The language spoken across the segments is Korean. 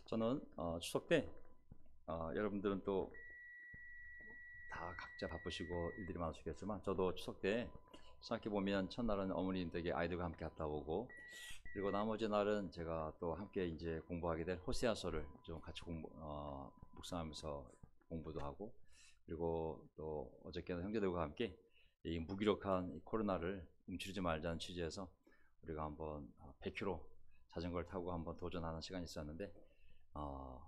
저는 추석 때 여러분들은 또 다 각자 바쁘시고 일들이 많으시겠지만 저도 추석 때 생각해 보면 첫날은 어머님 댁에 아이들과 함께 갔다 오고, 그리고 나머지 날은 제가 또 함께 이제 공부하게 될 호세아서를 좀 같이 묵상하면서 공부도 하고, 그리고 또 어저께는 형제들과 함께 이 무기력한 이 코로나를 움츠리지 말자는 취지에서 우리가 한번 100km 자전거를 타고 한번 도전하는 시간이 있었는데,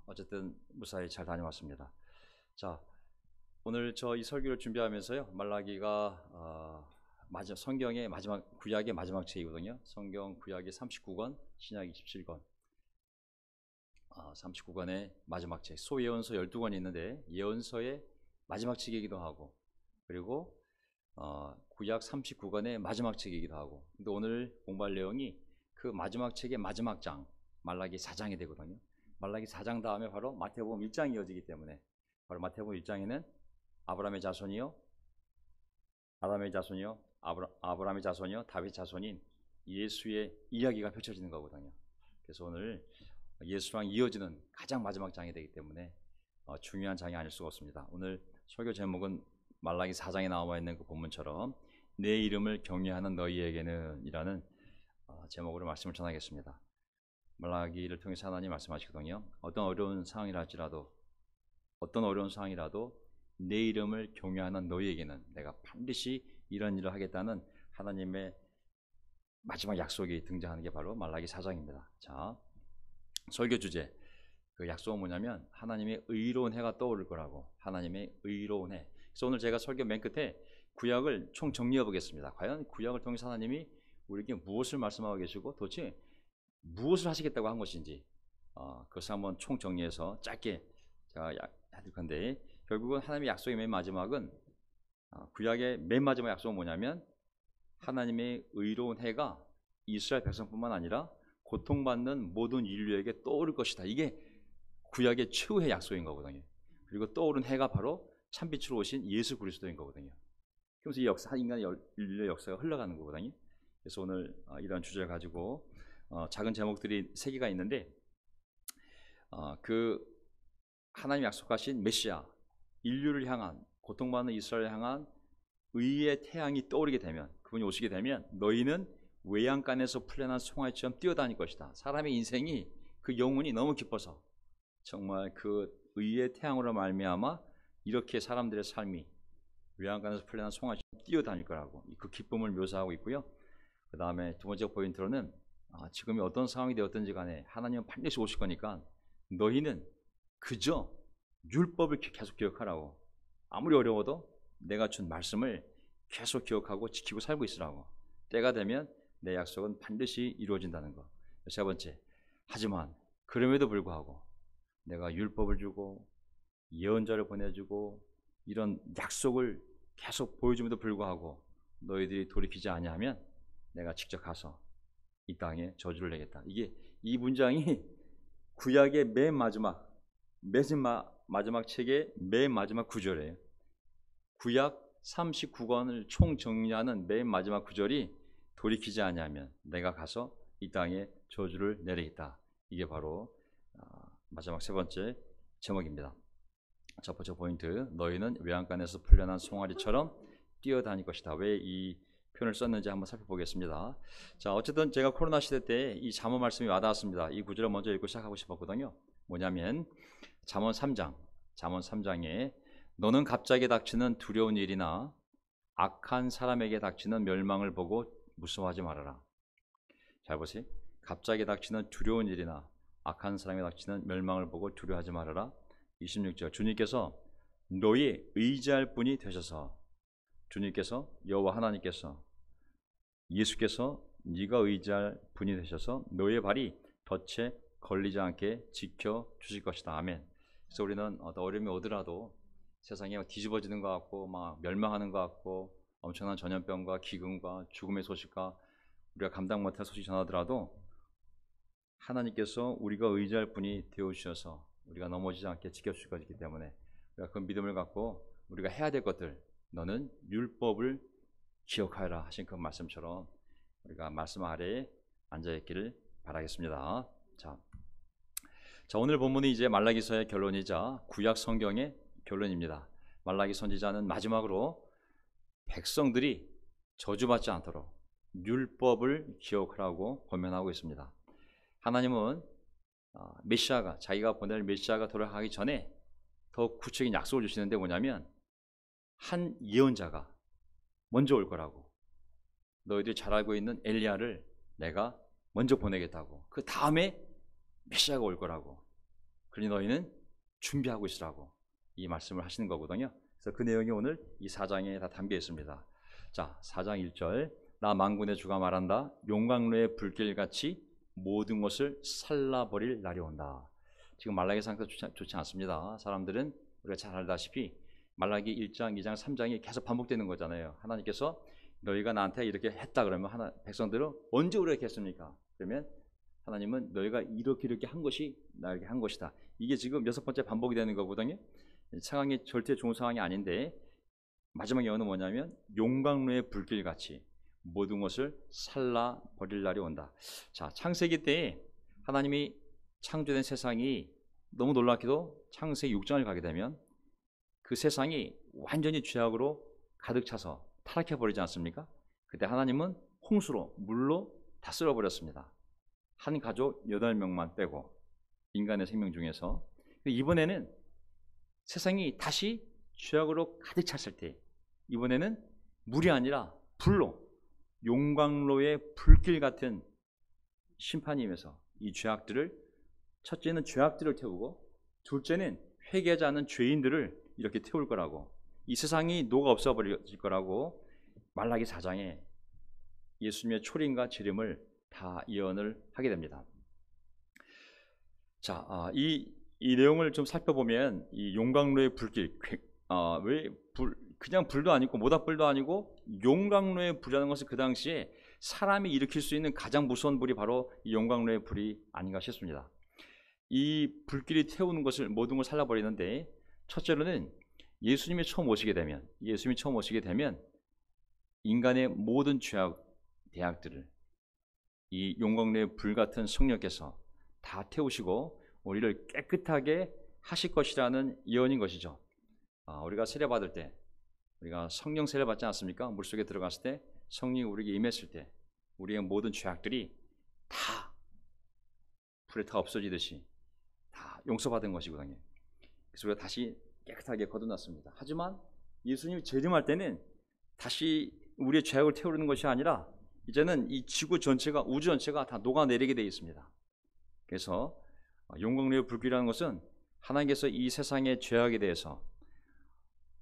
어쨌든 무사히 잘 다녀왔습니다. 자, 오늘 저 이 설교를 준비하면서요, 말라기가 성경의 마지막, 구약의 마지막 책이거든요. 성경 구약이 39권, 신약 27권, 39권의 마지막 책, 소예언서 12권이 있는데 예언서의 마지막 책이기도 하고, 그리고 구약 39권의 마지막 책이기도 하고, 근데 오늘 공부할 내용이 그 마지막 책의 마지막 장, 말라기 4장이 되거든요. 말라기 4장 다음에 바로 마태복음 1장이 이어지기 때문에, 바로 마태복음 1장에는 아브라함의 자손이요, 아브라함의 자손이요, 다윗 자손인 예수의 이야기가 펼쳐지는 거거든요. 그래서 오늘 예수랑 이어지는 가장 마지막 장이 되기 때문에 중요한 장이 아닐 수가 없습니다. 오늘 설교 제목은 말라기 4장에 나와 있는 그 본문처럼 내 이름을 경외하는 너희에게는 이라는 제목으로 말씀을 전하겠습니다. 말라기를 통해서 하나님 말씀하시거든요. 어떤 어려운 상황이라도 내 이름을 경외하는 너희에게는 내가 반드시 이런 일을 하겠다는 하나님의 마지막 약속이 등장하는 게 바로 말라기 4장입니다. 자, 설교 주제, 그 약속은 뭐냐면 하나님의 의로운 해가 떠오를 거라고. 하나님의 의로운 해. 그래서 오늘 제가 설교 맨 끝에 구약을 총 정리해 보겠습니다. 과연 구약을 통해서 하나님이 우리에게 무엇을 말씀하고 계시고 도대체 무엇을 하시겠다고 한 것인지, 그것을 한번 총 정리해서 짧게 제가 해드릴 건데, 결국은 하나님의 약속의 맨 마지막은, 구약의 맨 마지막 약속은 뭐냐면 하나님의 의로운 해가 이스라엘 백성뿐만 아니라 고통받는 모든 인류에게 떠오를 것이다. 이게 구약의 최후의 약속인 거거든요. 그리고 떠오른 해가 바로 참빛으로 오신 예수 그리스도인 거거든요. 그래서 이 역사, 인간의 인류의 역사가 흘러가는 거거든요. 그래서 오늘 이런 주제를 가지고 작은 제목들이 3개가 있는데, 그 하나님 약속하신 메시아, 인류를 향한, 고통받는 이스라엘을 향한 의의 태양이 떠오르게 되면, 그분이 오시게 되면 너희는 외양간에서 풀려난 송아지처럼 뛰어다닐 것이다. 사람의 인생이, 그 영혼이 너무 기뻐서 정말 그 의의 태양으로 말미암아 이렇게 사람들의 삶이 외양간에서 풀려난 송아지처럼 뛰어다닐 거라고, 그 기쁨을 묘사하고 있고요. 그 다음에 두 번째 포인트로는 지금이 어떤 상황이 되었든지 간에 하나님은 반드시 오실 거니까 너희는 그저 율법을 계속 기억하라고. 아무리 어려워도 내가 준 말씀을 계속 기억하고 지키고 살고 있으라고. 때가 되면 내 약속은 반드시 이루어진다는 거. 세 번째, 하지만 그럼에도 불구하고 내가 율법을 주고 예언자를 보내주고 이런 약속을 계속 보여줌에도 불구하고 너희들이 돌이키지 아니하면 내가 직접 가서 이 땅에 저주를 내겠다. 이게 이 문장이 구약의 맨 마지막 책의 맨 마지막 구절이에요. 구약 39권을 총 정리하는 맨 마지막 구절이 돌이키지 아니하면 내가 가서 이 땅에 저주를 내리겠다. 이게 바로 마지막 세 번째 제목입니다. 첫 번째 포인트, 너희는 외양간에서 풀려난 송아지처럼 뛰어다닐 것이다. 왜 이 표현을 썼는지 한번 살펴보겠습니다. 자, 어쨌든 제가 코로나 시대 때 이 잠언 말씀이 와닿았습니다. 이 구절을 먼저 읽고 시작하고 싶었거든요. 뭐냐면 잠언 3장에 너는 갑자기 닥치는 두려운 일이나 악한 사람에게 닥치는 멸망을 보고 무서워하지 말아라. 잘 보세요. 갑자기 닥치는 두려운 일이나 악한 사람에게 닥치는 멸망을 보고 두려워하지 말아라. 26절, 주님께서 너희 의지할 분이 되셔서, 주님께서, 여호와 하나님께서, 예수께서 네가 의지할 분이 되셔서 너의 발이 덫에 걸리지 않게 지켜주실 것이다. 아멘. 그래서 우리는 어떤 어려움이 오더라도 세상이 뒤집어지는 것 같고 막 멸망하는 것 같고 엄청난 전염병과 기근과 죽음의 소식과 우리가 감당 못할 소식이 전하더라도 하나님께서 우리가 의지할 분이 되어주셔서 우리가 넘어지지 않게 지켜주실 것이기 때문에 우리가 그 믿음을 갖고 우리가 해야 될 것들, 너는 율법을 기억하여라 하신 그 말씀처럼 우리가 말씀 아래에 앉아있기를 바라겠습니다. 자, 오늘 본문이 이제 말라기서의 결론이자 구약 성경의 결론입니다. 말라기 선지자는 마지막으로 백성들이 저주받지 않도록 율법을 기억하라고 권면하고 있습니다. 하나님은 메시아가, 자기가 보낼 메시아가 돌아가기 전에 더 구체적인 약속을 주시는데 뭐냐면 한 예언자가 먼저 올 거라고, 너희들이 잘 알고 있는 엘리야를 내가 먼저 보내겠다고, 그 다음에 메시아가 올 거라고, 그러니 너희는 준비하고 있으라고 이 말씀을 하시는 거거든요. 그래서 그 내용이 오늘 이 4장에 다 담겨 있습니다. 자, 4장 1절, 나 만군의 주가 말한다. 용광로의 불길같이 모든 것을 살라버릴 날이 온다. 지금 말라기 상태가 좋지 않습니다. 사람들은 우리가 잘 알다시피 말라기 1장, 2장, 3장이 계속 반복되는 거잖아요. 하나님께서 너희가 나한테 이렇게 했다 그러면 백성들은 언제 우리가 했습니까? 그러면 하나님은 너희가 이렇게 한 것이 나에게 한 것이다. 이게 지금 6번째 반복이 되는 거거든요. 상황이 절대 좋은 상황이 아닌데 마지막 예언은 뭐냐면 용광로의 불길같이 모든 것을 살라 버릴 날이 온다. 자, 창세기 때에 하나님이 창조된 세상이 너무 놀랍게도 창세기 6장을 가게 되면 그 세상이 완전히 죄악으로 가득 차서 타락해 버리지 않습니까? 그때 하나님은 홍수로, 물로 다 쓸어버렸습니다. 한 가족 8명만 빼고 인간의 생명 중에서. 이번에는 세상이 다시 죄악으로 가득 찼을 때 이번에는 물이 아니라 불로, 용광로의 불길 같은 심판이 임해서 이 죄악들을, 첫째는 죄악들을 태우고 둘째는 회개하지 않은 죄인들을 이렇게 태울 거라고, 이 세상이 녹아 없어버릴 거라고 말라기 4장에 예수님의 초림과 재림을 다 예언을 하게 됩니다. 자, 이 내용을 좀 살펴보면 이 용광로의 불길, 그냥 불도 아니고 모닥불도 아니고 용광로의 불이라는 것은 그 당시에 사람이 일으킬 수 있는 가장 무서운 불이 바로 이 용광로의 불이 아닌가 싶습니다. 이 불길이 태우는 것을, 모든 걸 살라버리는데, 첫째로는 예수님이 처음 오시게 되면 인간의 모든 대악들을 이 용광로의 불 같은 성령께서 다 태우시고 우리를 깨끗하게 하실 것이라는 예언인 것이죠. 우리가 세례 받을 때, 우리가 성령 세례 받지 않습니까? 물속에 들어갔을 때, 성령이 우리에게 임했을 때 우리의 모든 죄악들이 다 불에 다 없어지듯이 다 용서받은 것이거든요. 그래서 우리가 다시 깨끗하게 거듭났습니다. 하지만 예수님이 재림할 때는 다시 우리의 죄악을 태우는 것이 아니라 이제는 이 지구 전체가, 우주 전체가 다 녹아내리게 되어 있습니다. 그래서 용광로의 불길이라는 것은 하나님께서 이 세상의 죄악에 대해서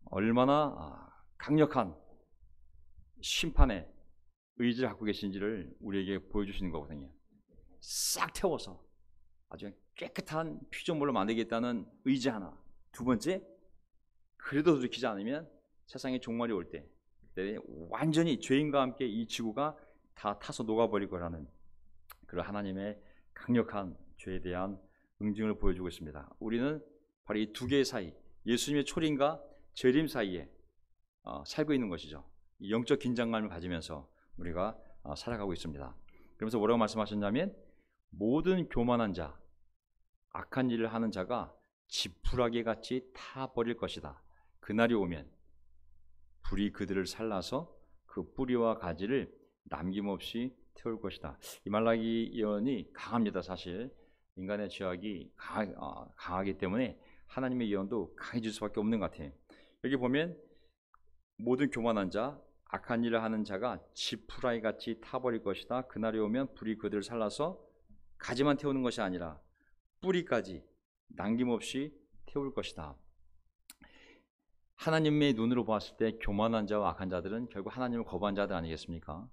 얼마나 강력한 심판의 의지를 갖고 계신지를 우리에게 보여주시는 거거든요. 싹 태워서 아주 깨끗한 피조물로 만들겠다는 의지 하나. 두 번째, 그래도 돌이키지 않으면 세상의 종말이 올 때, 그때 완전히 죄인과 함께 이 지구가 다 타서 녹아버릴 거라는 그런 하나님의 강력한 죄에 대한 응징을 보여주고 있습니다. 우리는 바로 이 두 개의 사이, 예수님의 초림과 재림 사이에 살고 있는 것이죠. 이 영적 긴장감을 가지면서 우리가 살아가고 있습니다. 그러면서 뭐라고 말씀하셨냐면 모든 교만한 자, 악한 일을 하는 자가 지푸라기 같이 타버릴 것이다. 그날이 오면 불이 그들을 살라서 그 뿌리와 가지를 남김없이 태울 것이다. 이 말라기 예언이 강합니다. 사실 인간의 죄악이 강하기 때문에 하나님의 예언도 강해질 수밖에 없는 것 같아요. 여기 보면 모든 교만한 자, 악한 일을 하는 자가 지푸라기 같이 타버릴 것이다. 그날이 오면 불이 그들을 살라서 가지만 태우는 것이 아니라 뿌리까지 남김없이 태울 것이다. 하나님의 눈으로 보았을 때 교만한 자와 악한 자들은 결국 하나님을 거부한 자들 아니겠습니까?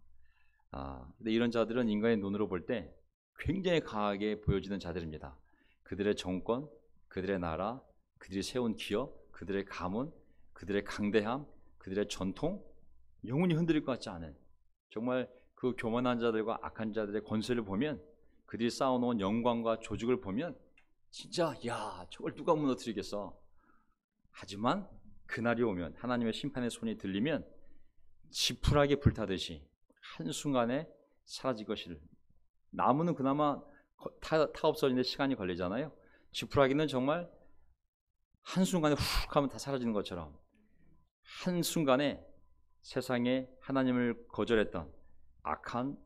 근데 이런 자들은 인간의 눈으로 볼 때 굉장히 강하게 보여지는 자들입니다. 그들의 정권, 그들의 나라, 그들이 세운 기업, 그들의 가문, 그들의 강대함, 그들의 전통, 영원히 흔들릴 것 같지 않은, 정말 그 교만한 자들과 악한 자들의 권세를 보면, 그들이 쌓아놓은 영광과 조직을 보면 진짜 야, 저걸 누가 무너뜨리겠어. 하지만 그날이 오면, 하나님의 심판의 손이 들리면 지푸라기 불타듯이 한순간에 사라질 것을. 나무는 그나마 타 없어지는데 시간이 걸리잖아요. 지푸라기는 정말 한순간에 훅 하면 다 사라지는 것처럼 한순간에 세상에 하나님을 거절했던 악한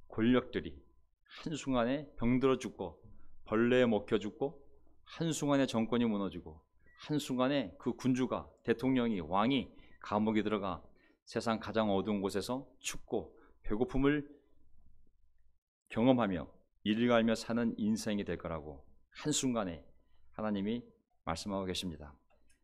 권력들이 한순간에 병들어 죽고 벌레에 먹혀 죽고 한순간에 정권이 무너지고 한순간에 그 군주가 대통령이 왕이 감옥에 들어가 세상 가장 어두운 곳에서 춥고 배고픔을 경험하며 일갈며 사는 인생이 될 거라고 한순간에 하나님이 말씀하고 계십니다.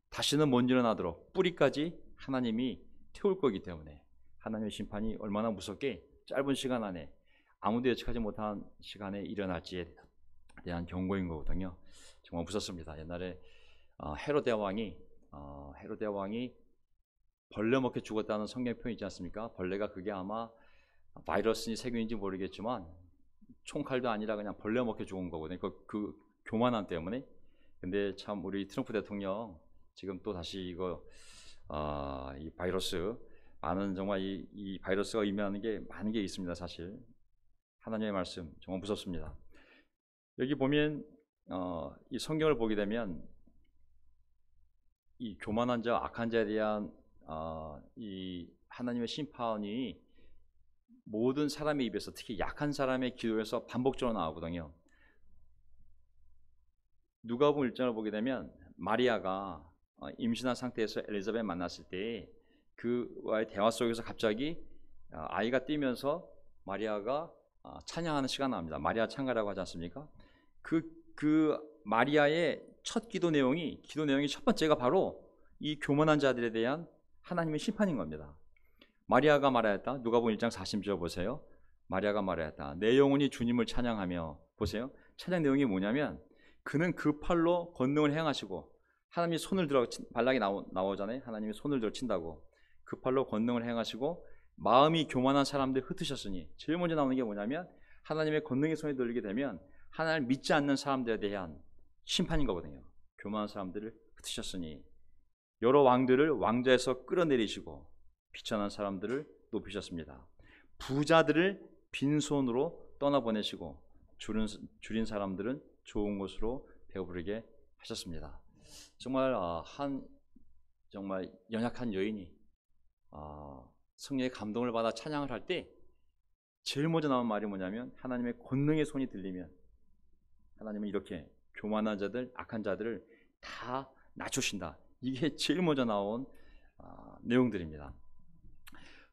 다시는 못 일어나도록 뿌리까지 하나님이 태울 거기 때문에 하나님의 심판이 얼마나 무섭게 짧은 시간 안에 아무도 예측하지 못한 시간에 일어날지에 대한 경고인 거거든요. 정말 무섭습니다. 옛날에 헤로데 왕이 벌레 먹혀 죽었다는 성경 표현 있지 않습니까? 벌레가 그게 아마 바이러스니 세균인지 모르겠지만 총칼도 아니라 그냥 벌레 먹혀 죽은 거거든요. 그 교만함 때문에. 근데 참 우리 트럼프 대통령 지금 또 다시 이 바이러스 많은 정말 이 바이러스가 의미하는 게 많은 게 있습니다. 사실 하나님의 말씀 정말 무섭습니다. 여기 보면 이 성경을 보게 되면 이 교만한 자, 악한 자에 대한 이 하나님의 심판이 모든 사람의 입에서 특히 약한 사람의 기도에서 반복적으로 나오거든요. 누가복음 1장을 보게 되면 마리아가 임신한 상태에서 엘리자벳 만났을 때 그와의 대화 속에서 갑자기 아이가 뛰면서 마리아가 찬양하는 시간 나옵니다. 마리아 찬가라고 하지 않습니까? 그 마리아의 첫 기도 내용이 첫 번째가 바로 이 교만한 자들에 대한 하나님의 심판인 겁니다. 마리아가 말하였다. 누가복음 1장 40절 보세요. 마리아가 말하였다. 내 영혼이 주님을 찬양하며, 보세요. 찬양 내용이 뭐냐면 그는 그 팔로 권능을 행하시고, 하나님이 손을 들어 발락이 나오잖아요. 하나님이 손을 들어 친다고. 그 팔로 권능을 행하시고 마음이 교만한 사람들 흩으셨으니, 제일 먼저 나오는 게 뭐냐면 하나님의 권능의 손이 들리게 되면 하나님을 믿지 않는 사람들에 대한 심판인 거거든요. 교만한 사람들을 흩으셨으니 여러 왕들을 왕좌에서 끌어내리시고 비천한 사람들을 높이셨습니다. 부자들을 빈손으로 떠나보내시고 줄인 사람들은 좋은 곳으로 배부르게 하셨습니다. 정말 정말 연약한 여인이 성령의 감동을 받아 찬양을 할 때 제일 먼저 나온 말이 뭐냐면 하나님의 권능의 손이 들리면 하나님은 이렇게 교만한 자들, 악한 자들을 다 낮추신다. 이게 제일 먼저 나온 내용들입니다.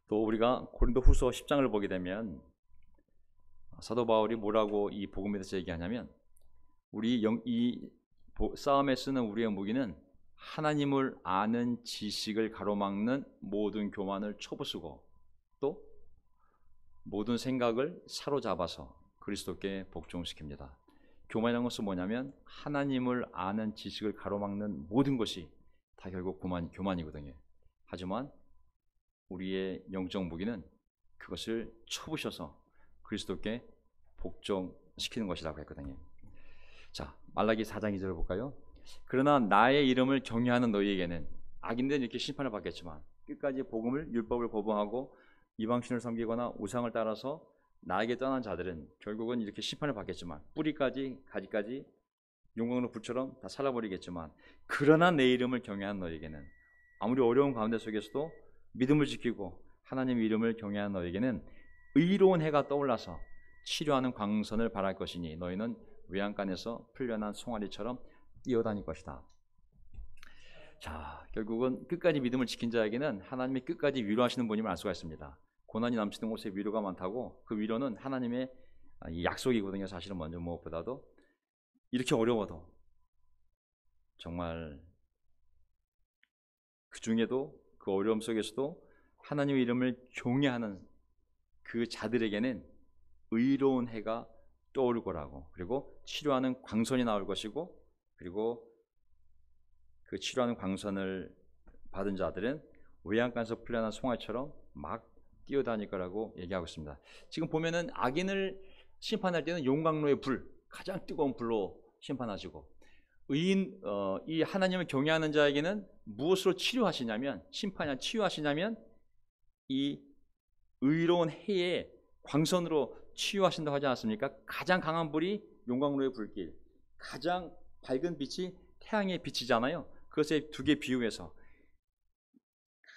또 우리가 고린도후서 10장을 보게 되면 사도 바울이 뭐라고 이 복음에 대해서 얘기하냐면 이 싸움에 쓰는 우리의 무기는 하나님을 아는 지식을 가로막는 모든 교만을 쳐부수고 또 모든 생각을 사로잡아서 그리스도께 복종시킵니다. 교만이라는 것은 뭐냐면 하나님을 아는 지식을 가로막는 모든 것이 다 결국 교만이거든요. 하지만 우리의 영적 무기는 그것을 쳐부셔서 그리스도께 복종시키는 것이라고 했거든요. 자, 말라기 4장 2절을 볼까요? 그러나 나의 이름을 경외하는 너희에게는, 악인들은 이렇게 심판을 받겠지만 끝까지 복음을, 율법을 거부하고 이방신을 섬기거나 우상을 따라서 나에게 떠난 자들은 결국은 이렇게 심판을 받겠지만 뿌리까지 가지까지 용광로 불처럼 다 살아버리겠지만, 그러나 내 이름을 경외하는 너희에게는, 아무리 어려운 가운데 속에서도 믿음을 지키고 하나님의 이름을 경외하는 너희에게는 의로운 해가 떠올라서 치료하는 광선을 발할 것이니 너희는 외양간에서 풀려난 송아리처럼 뛰어다닐 것이다. 자, 결국은 끝까지 믿음을 지킨 자에게는 하나님이 끝까지 위로하시는 분임을 알 수가 있습니다. 고난이 넘치는 곳에 위로가 많다고, 그 위로는 하나님의 약속이거든요. 사실은 먼저 무엇보다도 이렇게 어려워도 정말 그 중에도 그 어려움 속에서도 하나님의 이름을 경외하는 그 자들에게는 의로운 해가 떠오를 거라고, 그리고 치료하는 광선이 나올 것이고, 그리고 그 치료하는 광선을 받은 자들은 외양간에서 풀려난 송아처럼 막 뛰어다닐 거라고 얘기하고 있습니다. 지금 보면은 악인을 심판할 때는 용광로의 불, 가장 뜨거운 불로 심판하시고, 이 하나님을 경외하는 자에게는 무엇으로 치료하시냐면, 심판이나 치유하시냐면 이 의로운 해의 광선으로 치유하신다고 하지 않았습니까? 가장 강한 불이 용광로의 불길, 가장 밝은 빛이 태양의 빛이잖아요. 그것에 두 개 비유해서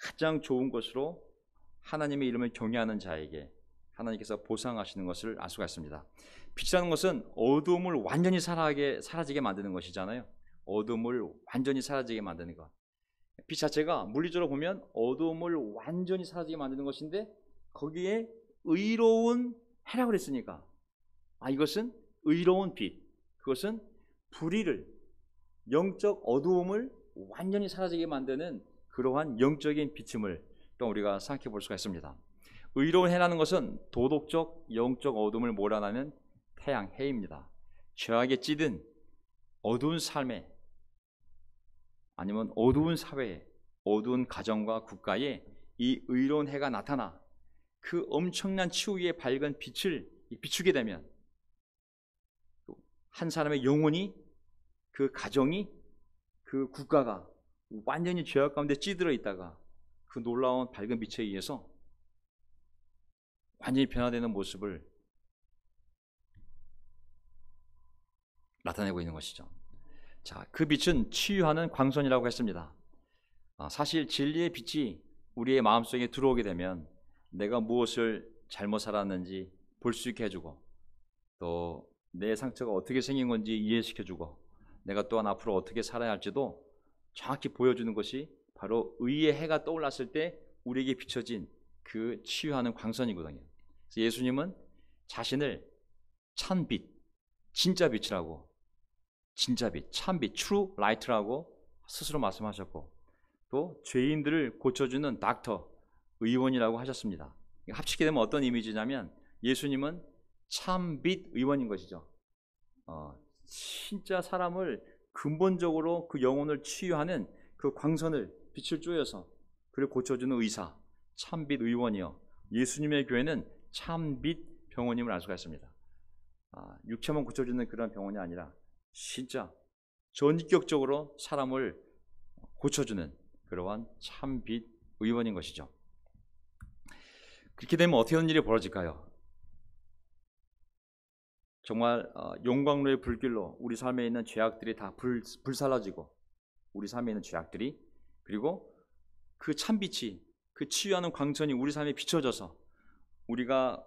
가장 좋은 것으로 하나님의 이름을 경외하는 자에게 하나님께서 보상하시는 것을 알 수가 있습니다. 빛이라는 것은 어두움을 완전히 사라지게 만드는 것이잖아요. 어두움을 완전히 사라지게 만드는 것. 빛 자체가 물리적으로 보면 어두움을 완전히 사라지게 만드는 것인데 거기에 의로운 해라고 그랬으니까 이것은 의로운 빛, 그것은 불의를, 영적 어두움을 완전히 사라지게 만드는 그러한 영적인 빛임을 또 우리가 생각해 볼 수가 있습니다. 의로운 해라는 것은 도덕적, 영적 어둠을 몰아내는 태양, 해입니다. 죄악에 찌든 어두운 삶에 아니면 어두운 사회에, 어두운 가정과 국가에 이 의로운 해가 나타나 그 엄청난 치유의 밝은 빛을 비추게 되면 한 사람의 영혼이, 그 가정이, 그 국가가 완전히 죄악 가운데 찌들어 있다가 그 놀라운 밝은 빛에 의해서 완전히 변화되는 모습을 나타내고 있는 것이죠. 자, 그 빛은 치유하는 광선이라고 했습니다. 사실 진리의 빛이 우리의 마음속에 들어오게 되면 내가 무엇을 잘못 살았는지 볼 수 있게 해주고 또 내 상처가 어떻게 생긴 건지 이해시켜주고 내가 또한 앞으로 어떻게 살아야 할지도 정확히 보여주는 것이 바로 의의 해가 떠올랐을 때 우리에게 비춰진 그 치유하는 광선이거든요. 그래서 예수님은 자신을 찬빛, 진짜 빛이라고, 진짜 빛, 참빛, true light라고 스스로 말씀하셨고 또 죄인들을 고쳐주는 닥터, 의원이라고 하셨습니다. 합치게 되면 어떤 이미지냐면 예수님은 참빛 의원인 것이죠. 진짜 사람을 근본적으로 그 영혼을 치유하는 그 광선을 빛을 쪼여서 그를 고쳐주는 의사, 참빛 의원이요. 예수님의 교회는 참빛 병원임을 알 수가 있습니다. 육체만 고쳐주는 그런 병원이 아니라 진짜 전격적으로 사람을 고쳐주는 그러한 참빛 의원인 것이죠. 그렇게 되면 어떻게 하는 일이 벌어질까요? 정말 용광로의 불길로 우리 삶에 있는 죄악들이 다 불살라지고 우리 삶에 있는 죄악들이 그리고 그 참빛이 그 치유하는 광선이 우리 삶에 비춰져서 우리가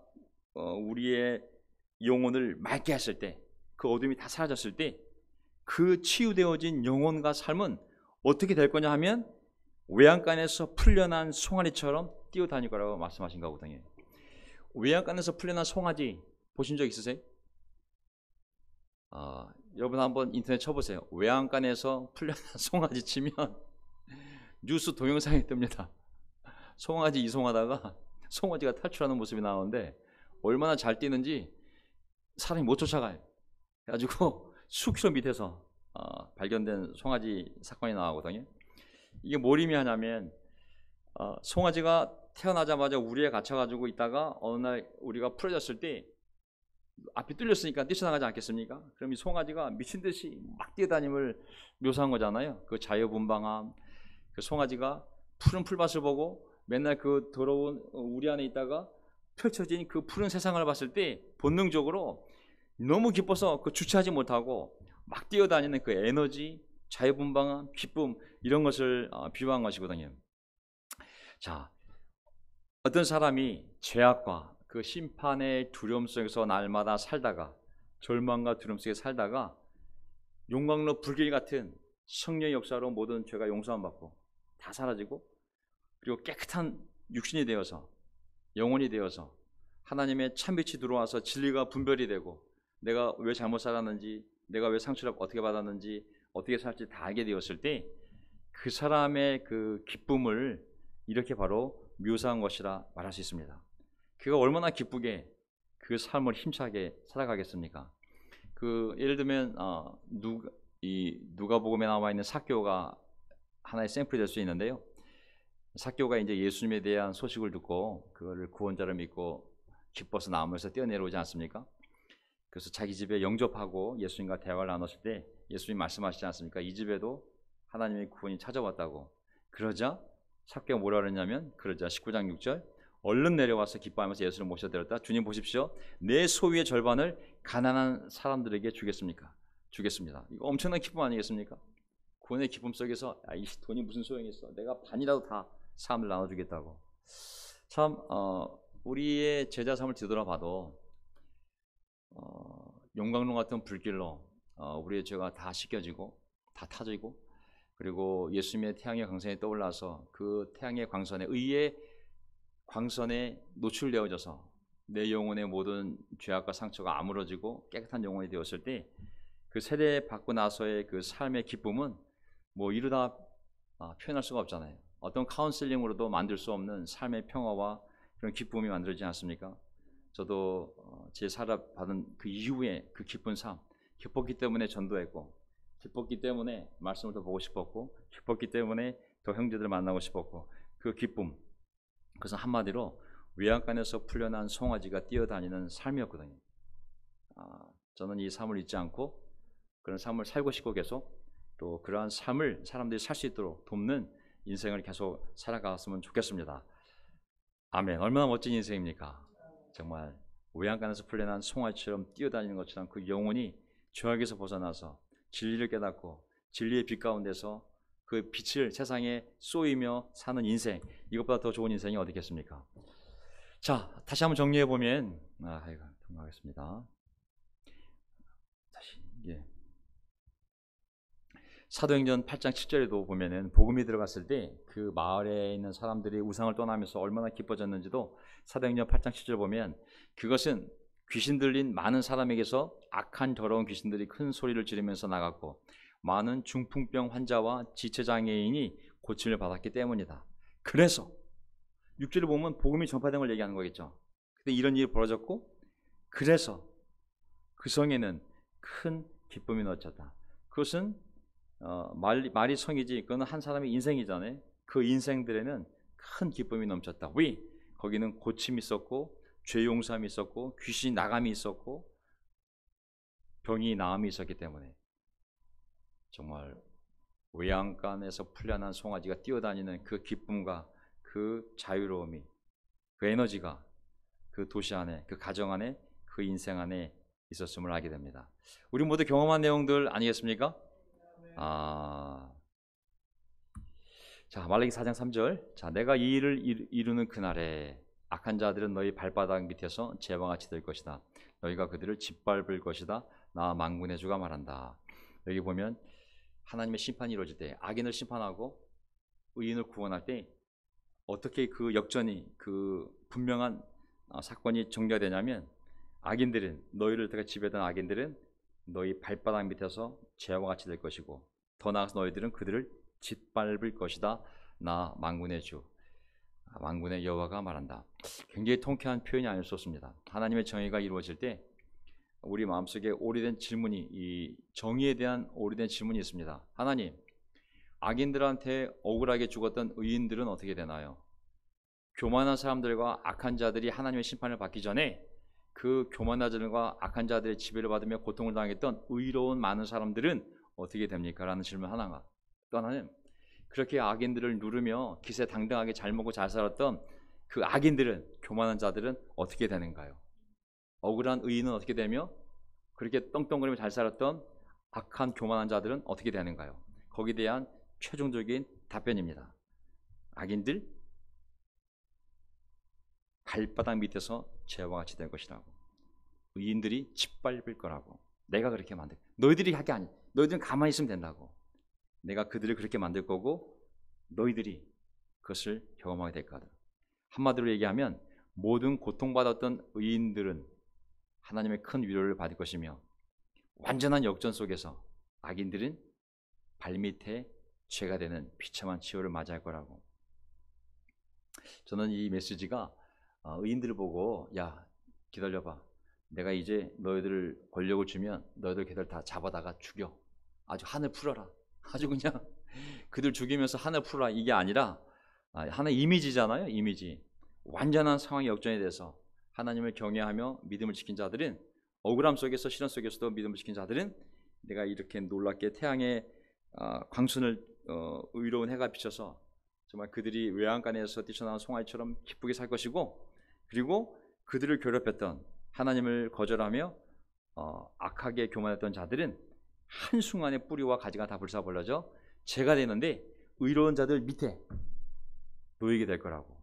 우리의 영혼을 맑게 했을 때 그 어둠이 다 사라졌을 때 그 치유되어진 영혼과 삶은 어떻게 될 거냐 하면 외양간에서 풀려난 송아지처럼 뛰어다닐 거라고 말씀하신 거거든요. 외양간에서 풀려난 송아지 보신 적 있으세요? 여러분 한번 인터넷 쳐보세요. 외양간에서 풀려난 송아지 치면 뉴스 동영상이 뜹니다. 송아지 이송하다가 송아지가 탈출하는 모습이 나오는데 얼마나 잘 뛰는지 사람이 못 쫓아가요. 그래가지고 수킬로 밑에서 발견된 송아지 사건이 나오거든요. 이게 뭘 의미하냐면 송아지가 태어나자마자 우리에 갇혀가지고 있다가 어느 날 우리가 풀어졌을 때 앞이 뚫렸으니까 뛰쳐나가지 않겠습니까? 그럼 이 송아지가 미친듯이 막 뛰어다님을 묘사한 거잖아요. 그 자유분방함, 그 송아지가 푸른 풀밭을 보고 맨날 그 더러운 우리 안에 있다가 펼쳐진 그 푸른 세상을 봤을 때 본능적으로 너무 기뻐서 그 주체하지 못하고 막 뛰어다니는 그 에너지, 자유분방함, 기쁨 이런 것을 비유한 것이거든요. 자, 어떤 사람이 죄악과 그 심판의 두려움 속에서 날마다 살다가 절망과 두려움 속에 살다가 용광로 불길 같은 성령의 역사로 모든 죄가 용서함 받고 다 사라지고 그리고 깨끗한 육신이 되어서 영혼이 되어서 하나님의 참빛이 들어와서 진리가 분별이 되고 내가 왜 잘못 살았는지 내가 왜 상처를 어떻게 받았는지 어떻게 살지 다 알게 되었을 때 그 사람의 그 기쁨을 이렇게 바로 묘사한 것이라 말할 수 있습니다. 그가 얼마나 기쁘게 그 삶을 힘차게 살아가겠습니까? 그 예를 들면 누가복음에 나와 있는 삭개오가 하나의 샘플이 될 수 있는데요. 삭개오가 이제 예수님에 대한 소식을 듣고 그거를 구원자를 믿고 기뻐서 나무에서 뛰어내려오지 않습니까? 그래서 자기 집에 영접하고 예수님과 대화를 나눴을 때 예수님 말씀하시지 않습니까? 이 집에도 하나님의 구원이 찾아왔다고. 그러자 삭개오가 뭐라 그랬냐면 그러자 19장 6절 얼른 내려와서 기뻐하면서 예수를 모셔드렸다. 주님 보십시오. 내 소유의 절반을 가난한 사람들에게 주겠습니까? 주겠습니다. 이거 엄청난 기쁨 아니겠습니까? 구원의 기쁨 속에서 이 돈이 무슨 소용이 있어? 내가 반이라도 다 사람들 나눠주겠다고. 참 우리의 제자 삶을 뒤돌아봐도 용광로 같은 불길로 우리의 죄가 다 씻겨지고 다 타지고, 그리고 예수님의 태양의 광선이 떠올라서 그 태양의 광선에, 의의 광선에 노출되어져서 내 영혼의 모든 죄악과 상처가 아물어지고 깨끗한 영혼이 되었을 때, 그 세례 받고 나서의 그 삶의 기쁨은 뭐 이루다 표현할 수가 없잖아요. 어떤 카운슬링으로도 만들 수 없는 삶의 평화와 그런 기쁨이 만들어지지 않습니까? 저도 제 살아 받은 그 이후에 그 기쁜 삶, 기뻤기 때문에 전도했고, 기뻤기 때문에 말씀을 더 보고 싶었고, 기뻤기 때문에 더 형제들을 만나고 싶었고, 그 기쁨, 그것은 한마디로 외양간에서 풀려난 송아지가 뛰어다니는 삶이었거든요. 저는 이 삶을 잊지 않고 그런 삶을 살고 싶고, 계속 또 그러한 삶을 사람들이 살 수 있도록 돕는 인생을 계속 살아갔으면 좋겠습니다. 아멘. 얼마나 멋진 인생입니까? 정말 외양간에서 풀려난 송아지처럼 뛰어다니는 것처럼 그 영혼이 죄악에서 벗어나서 진리를 깨닫고 진리의 빛 가운데서 그 빛을 세상에 쏘이며 사는 인생, 이것보다 더 좋은 인생이 어디 있겠습니까? 자, 다시 한번 정리해 보면, 통과하겠습니다. 다시 사도행전 8장 7절에도 보면은 복음이 들어갔을 때 그 마을에 있는 사람들이 우상을 떠나면서 얼마나 기뻐졌는지도 사도행전 8장 7절 보면, 그것은 귀신 들린 많은 사람에게서 악한 더러운 귀신들이 큰 소리를 지르면서 나갔고 많은 중풍병 환자와 지체장애인이 고침을 받았기 때문이다. 그래서 6절을 보면 복음이 전파된 걸 얘기하는 거겠죠. 근데 이런 일이 벌어졌고, 그래서 그 성에는 큰 기쁨이 넘쳤다. 그것은 말이 성이지, 그건 한 사람의 인생이잖아요. 그 인생들에는 큰 기쁨이 넘쳤다. 왜? 거기는 고침이 있었고, 죄 용서함이 있었고, 귀신 나감이 있었고, 병이 나음이 있었기 때문에. 정말 외양간에서 풀려난 송아지가 뛰어다니는 그 기쁨과 그 자유로움이, 그 에너지가 그 도시 안에, 그 가정 안에, 그 인생 안에 있었음을 알게 됩니다. 우리 모두 경험한 내용들 아니겠습니까? 자, 말라기 4장 3절. 자, 내가 이 일을 이루는 그날에 악한 자들은 너희 발바닥 밑에서 재와 같이 될 것이다. 너희가 그들을 짓밟을 것이다. 나 만군의 주가 말한다. 여기 보면 하나님의 심판이 이루어질 때, 악인을 심판하고 의인을 구원할 때 어떻게 그 역전이, 그 분명한 사건이 전개가 되냐면, 악인들은, 너희를 지배하던 악인들은 너희 발바닥 밑에서 재와 같이 될 것이고, 더 나아가서 너희들은 그들을 짓밟을 것이다. 나 만군의 주, 만군의 여호와가 말한다. 굉장히 통쾌한 표현이 아닐 수 없습니다. 하나님의 정의가 이루어질 때 우리 마음속에 오래된 질문이, 이 정의에 대한 오래된 질문이 있습니다. 하나님, 악인들한테 억울하게 죽었던 의인들은 어떻게 되나요? 교만한 사람들과 악한 자들이 하나님의 심판을 받기 전에 그 교만한 자들과 악한 자들의 지배를 받으며 고통을 당했던 의로운 많은 사람들은 어떻게 됩니까? 라는 질문 하나가. 또 하나는, 그렇게 악인들을 누르며 기세 당당하게 잘 먹고 잘 살았던 그 악인들은, 교만한 자들은 어떻게 되는가요? 억울한 의인은 어떻게 되며 그렇게 떵떵거리며 잘 살았던 악한 교만한 자들은 어떻게 되는가요? 거기에 대한 최종적인 답변입니다. 악인들 발바닥 밑에서 재와 같이 될 것이라고. 의인들이 짓밟을 거라고. 내가 그렇게 만들, 너희들이 하게 아니, 너희들은 가만히 있으면 된다고. 내가 그들을 그렇게 만들 거고 너희들이 그것을 경험하게 될 거다. 한마디로 얘기하면 모든 고통받았던 의인들은 하나님의 큰 위로를 받을 것이며, 완전한 역전 속에서 악인들은 발밑에 죄가 되는 비참한 치유를 맞이할 거라고. 저는 이 메시지가 의인들을 보고, 야, 기다려봐, 내가 이제 너희들 권력을 주면 너희들 걔들 다 잡아다가 죽여, 아주 하늘 풀어라, 아주 그냥 그들 죽이면서 하늘 풀어라, 이게 아니라 하나의 이미지잖아요. 이미지. 완전한 상황의 역전에 대해서 하나님을 경외하며 믿음을 지킨 자들은, 억울함 속에서, 시련 속에서도 믿음을 지킨 자들은, 내가 이렇게 놀랍게 태양의 광선을 의로운 해가 비춰서 정말 그들이 외양간에서 뛰쳐나온 송아지처럼 기쁘게 살 것이고, 그리고 그들을 괴롭혔던, 하나님을 거절하며 악하게 교만했던 자들은 한순간에 뿌리와 가지가 다 불사벌려져 재가 되는데 의로운 자들 밑에 놓이게 될 거라고.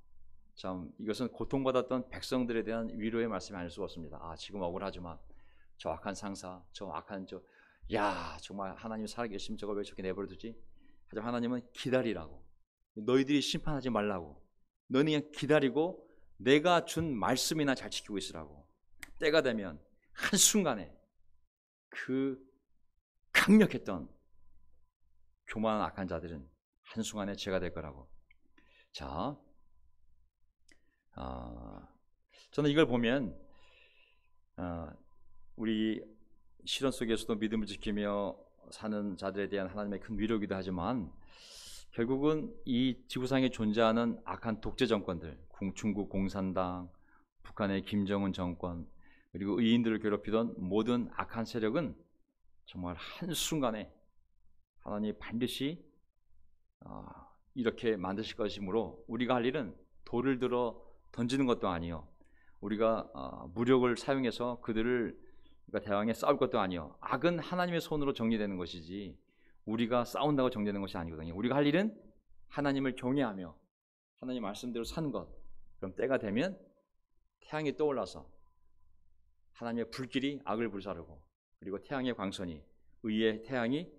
참 이것은 고통받았던 백성들에 대한 위로의 말씀이 아닐 수가 없습니다. 아, 지금 억울하지만 저 악한 상사, 저 악한 정말 하나님 살아계시면 저걸 왜 저렇게 내버려두지? 하지만 하나님은 기다리라고. 너희들이 심판하지 말라고. 너는 그냥 기다리고 내가 준 말씀이나 잘 지키고 있으라고. 때가 되면 한순간에 그 강력했던 교만한 악한 자들은 한순간에 죄가 될 거라고. 자, 저는 이걸 보면 우리 시련 속에서도 믿음을 지키며 사는 자들에 대한 하나님의 큰 위로이기도 하지만 결국은 이 지구상에 존재하는 악한 독재 정권들, 중국 공산당, 북한의 김정은 정권, 그리고 의인들을 괴롭히던 모든 악한 세력은 정말 한순간에 하나님이 반드시 이렇게 만드실 것이므로 우리가 할 일은 돌을 들어 던지는 것도 아니요, 우리가 무력을 사용해서 그들을 대항해 싸울 것도 아니요, 악은 하나님의 손으로 정리되는 것이지 우리가 싸운다고 정리되는 것이 아니거든요. 우리가 할 일은 하나님을 경외하며 하나님 말씀대로 사는 것. 그럼 때가 되면 태양이 떠올라서 하나님의 불길이 악을 불사르고, 그리고 태양의 광선이, 의의 태양이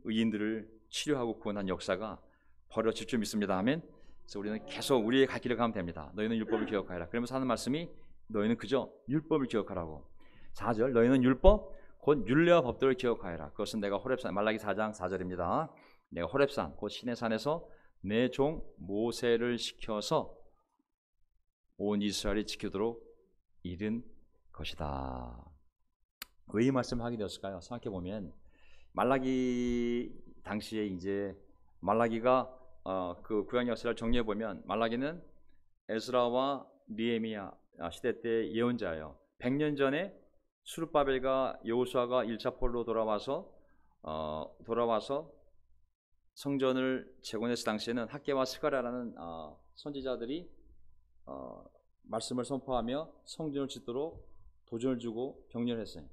의인들을 치료하고 구원한 역사가 벌어질 줄 믿습니다. 아멘. 그래서 우리는 계속 우리의 갈 길을 가면 됩니다. 너희는 율법을 기억하라. 그러면서 하는 말씀이 너희는 그저 율법을 기억하라고. 4절, 너희는 율법 곧 율례와 법도를 기억하여라. 그것은 내가 호렙산, 말라기 4장 4절입니다. 내가 호렙산 곧 시내산에서 내 종 모세를 시켜서 온 이스라엘이 지키도록 이른 것이다. 왜 이 말씀을 하게 되었을까요? 생각해 보면 말라기 당시에 이제 말라기가 그 구약 역사를 정리해 보면 말라기는 에스라와 느헤미야 시대 때 예언자예요. 100년 전에 수르바벨과 여호수아가 1차 포로로 돌아와서 성전을 재건했을 당시에는 학개와 스가랴라는 선지자들이 말씀을 선포하며 성전을 짓도록 도전을 주고 격려했어요.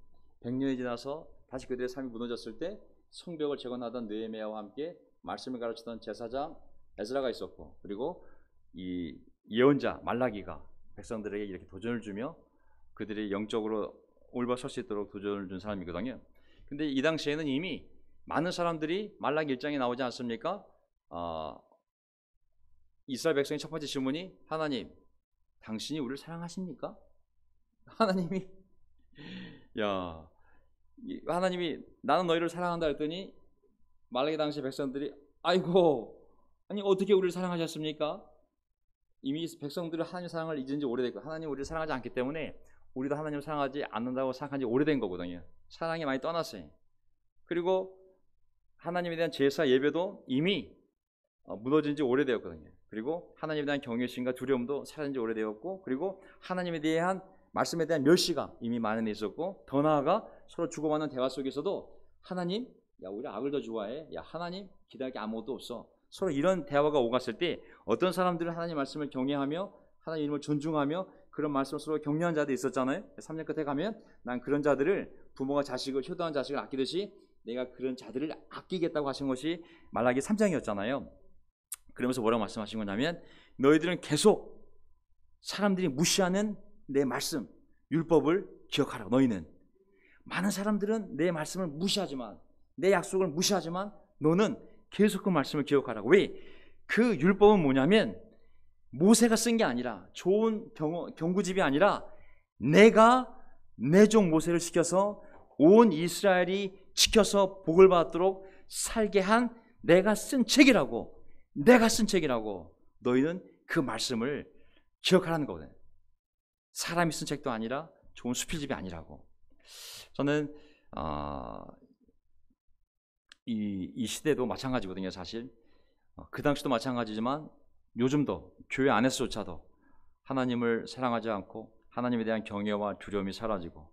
100년이 지나서 다시 그들의 삶이 무너졌을 때 성벽을 재건하던 느헤미야와 함께 말씀을 가르치던 제사장 에스라가 있었고, 그리고 이 예언자 말라기가 백성들에게 이렇게 도전을 주며 그들이 영적으로 올바설 수 있도록 도전을 준 사람이거든요. 근데 이 당시에는 이미 많은 사람들이 말라기 1장에 나오지 않습니까? 이스라엘 백성의 첫 번째 질문이 하나님, 당신이 우리를 사랑하십니까? 하나님이 하나님이 나는 너희를 사랑한다 했더니 말라기 당시 백성들이 아이고, 아니 어떻게 우리를 사랑하셨습니까? 이미 백성들은 하나님 사랑을 잊은 지 오래됐고 하나님 우리를 사랑하지 않기 때문에 우리도 하나님을 사랑하지 않는다고 생각한 지 오래된 거거든요. 사랑이 많이 떠났어요. 그리고 하나님에 대한 제사 예배도 이미 무너진 지 오래되었거든요. 그리고 하나님에 대한 경외심과 두려움도 사라진 지 오래되었고, 그리고 하나님에 대한 말씀에 대한 멸시가 이미 많이 있었고, 더 나아가 서로 주고받는 대화 속에서도 하나님, 야 우리 악을 더 좋아해, 야 하나님 기대할 게 아무것도 없어, 서로 이런 대화가 오갔을 때 어떤 사람들은 하나님 말씀을 경외하며 하나님 이름을 존중하며 그런 말씀을 서로 격려한 자들이 있었잖아요. 3년 끝에 가면 난 그런 자들을, 부모가 자식을, 효도한 자식을 아끼듯이 내가 그런 자들을 아끼겠다고 하신 것이 말라기 3장이었잖아요. 그러면서 뭐라고 말씀하신 거냐면 너희들은 계속 사람들이 무시하는 내 말씀, 율법을 기억하라. 너희는 많은 사람들은 내 말씀을 무시하지만, 내 약속을 무시하지만 너는 계속 그 말씀을 기억하라고. 왜? 그 율법은 뭐냐면 모세가 쓴 게 아니라, 좋은 경구집이 아니라 내가 내 종 모세를 시켜서 온 이스라엘이 지켜서 복을 받도록 살게 한 내가 쓴 책이라고. 내가 쓴 책이라고. 너희는 그 말씀을 기억하라는 거거든요. 사람이 쓴 책도 아니라 좋은 수필집이 아니라고. 저는 이 시대도 마찬가지거든요. 사실 그 당시도 마찬가지지만 요즘도 교회 안에서조차도 하나님을 사랑하지 않고 하나님에 대한 경외와 두려움이 사라지고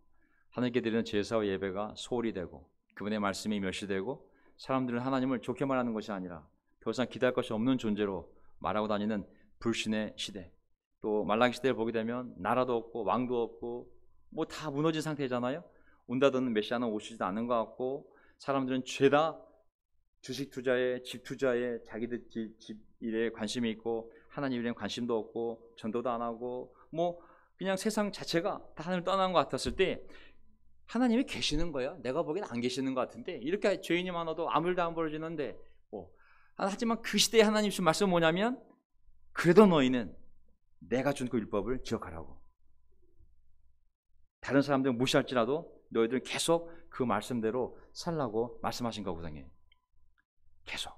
하나님께 드리는 제사와 예배가 소홀히 되고 그분의 말씀이 멸시되고 사람들은 하나님을 좋게 말하는 것이 아니라 더 이상 기대할 것이 없는 존재로 말하고 다니는 불신의 시대. 또 말라기 시대를 보게 되면 나라도 없고 왕도 없고 뭐 다 무너진 상태잖아요. 온다더는 메시아는 오시지도 않는 것 같고 사람들은 죄다 주식 투자에, 집 투자에, 자기들 집 일에 관심이 있고 하나님 일에 관심도 없고 전도도 안 하고 뭐 그냥 세상 자체가 다 하나님을 떠난 것 같았을 때 하나님이 계시는 거야? 내가 보기엔 안 계시는 것 같은데 이렇게 죄인이 많아도 아무 일도 안 벌어지는데 뭐 하지만 그 시대에 하나님 주신 말씀은 뭐냐면 그래도 너희는 내가 준 그 율법을 기억하라고. 다른 사람들은 무시할지라도 너희들은 계속 그 말씀대로 살라고 말씀하신 거거든요. 계속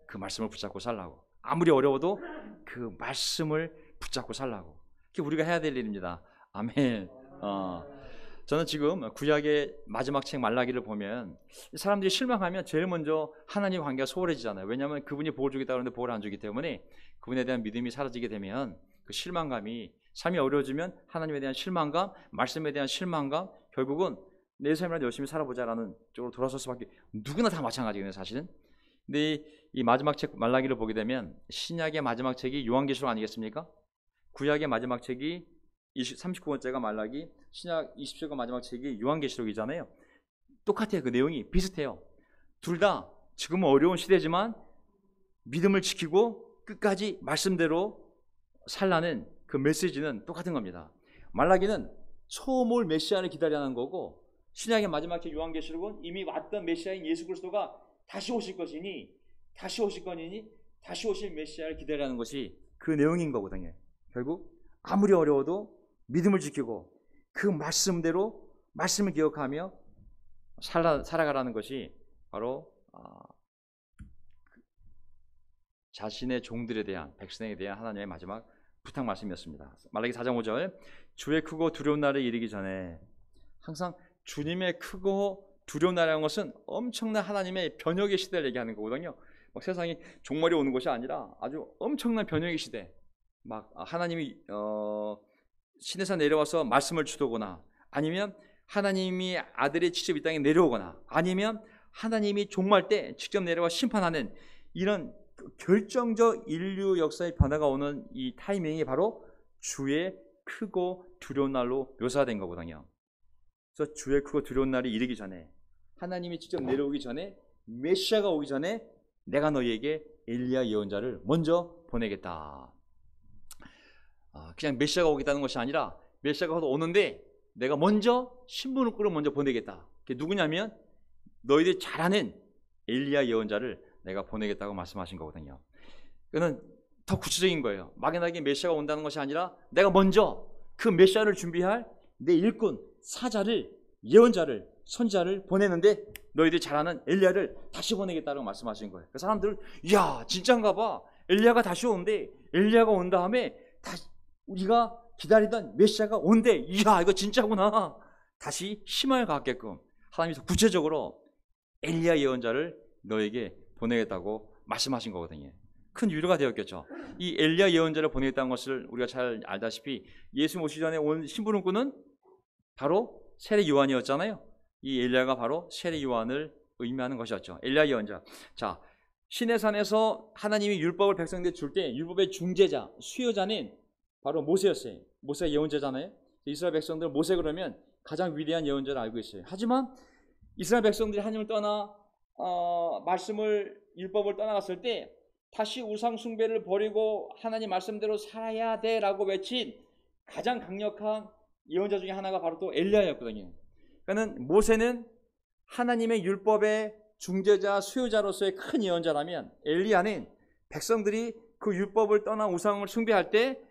그 말씀을 붙잡고 살라고. 아무리 어려워도 그 말씀을 붙잡고 살라고. 그게 우리가 해야 될 일입니다. 아멘. 저는 지금 구약의 마지막 책 말라기를 보면 사람들이 실망하면 제일 먼저 하나님 관계가 소홀해지잖아요. 왜냐하면 그분이 복을 주겠다 그러는데 복을 안 주기 때문에 그분에 대한 믿음이 사라지게 되면 그 실망감이 삶이 어려워지면 하나님에 대한 실망감, 말씀에 대한 실망감, 결국은 내 삶이라도 열심히 살아보자라는 쪽으로 돌아설 수밖에. 누구나 다 마찬가지거든요, 사실은. 근데 이 마지막 책 말라기를 보게 되면 신약의 마지막 책이 요한계시록 아니겠습니까? 구약의 마지막 책이 39번째가 말라기, 신약 20세가 마지막 책이 요한계시록이잖아요. 똑같아요. 그 내용이 비슷해요. 둘 다 지금은 어려운 시대지만 믿음을 지키고 끝까지 말씀대로 살라는 그 메시지는 똑같은 겁니다. 말라기는 처음 올 메시아를 기다리는 거고 신약의 마지막 책 요한계시록은 이미 왔던 메시아인 예수 그리스도가 다시 오실 것이니 다시 오실 메시아를 기다리는 것이 그 내용인 거거든요. 결국 아무리 어려워도 믿음을 지키고 그 말씀대로 말씀을 기억하며 살아가라는 것이 바로 자신의 종들에 대한, 백성에 대한 하나님의 마지막 부탁 말씀이었습니다. 말라기 4장 5절, 주의 크고 두려운 날이 이르기 전에. 항상 주님의 크고 두려운 날이라는 것은 엄청난 하나님의 변혁의 시대를 얘기하는 거거든요. 막 세상이 종말이 오는 것이 아니라 아주 엄청난 변혁의 시대. 막 하나님이 시내산 내려와서 말씀을 주도거나, 아니면 하나님이 아들이 직접 이 땅에 내려오거나, 아니면 하나님이 종말 때 직접 내려와 심판하는 이런 결정적 인류 역사의 변화가 오는 이 타이밍이 바로 주의 크고 두려운 날로 묘사된 거거든요. 그래서 주의 크고 두려운 날이 이르기 전에, 하나님이 직접 내려오기 전에, 메시아가 오기 전에 내가 너희에게 엘리야 예언자를 먼저 보내겠다. 그냥 메시아가 오겠다는 것이 아니라 메시아가 오는데 내가 먼저 신분을 끌어 먼저 보내겠다. 그게 누구냐면 너희들이 잘 아는 엘리야 예언자를 내가 보내겠다고 말씀하신 거거든요. 그는 더 구체적인 거예요. 막연하게 메시아가 온다는 것이 아니라 내가 먼저 그 메시아를 준비할 내 일꾼, 사자를, 예언자를, 선지자를 보내는데 너희들이 잘 아는 엘리야를 다시 보내겠다고 말씀하신 거예요. 그 사람들, 야 진짜인가 봐. 엘리야가 다시 오는데, 엘리야가 온 다음에 다시 우리가 기다리던 메시아가 온대. 이야 이거 진짜구나. 다시 희망을 갖게끔 하나님이 구체적으로 엘리야 예언자를 너에게 보내겠다고 말씀하신 거거든요. 큰 위로가 되었겠죠. 이 엘리야 예언자를 보내겠다는 것을 우리가 잘 알다시피 예수 오시기 전에 온 심부름꾼은 바로 세례 요한이었잖아요. 이 엘리야가 바로 세례 요한을 의미하는 것이었죠. 엘리야 예언자. 자, 시내산에서 하나님이 율법을 백성들에게 줄 때 율법의 중재자, 수여자는 바로 모세였어요. 모세가 예언자잖아요. 이스라엘 백성들 모세 그러면 가장 위대한 예언자를 알고 있어요. 하지만 이스라엘 백성들이 하나님을 떠나 말씀을, 율법을 떠나갔을 때 다시 우상 숭배를 버리고 하나님 말씀대로 살아야 돼라고 외친 가장 강력한 예언자 중에 하나가 바로 또 엘리야였거든요. 그러니까 모세는 하나님의 율법의 중재자, 수요자로서의 큰 예언자라면 엘리야는 백성들이 그 율법을 떠나 우상을 숭배할 때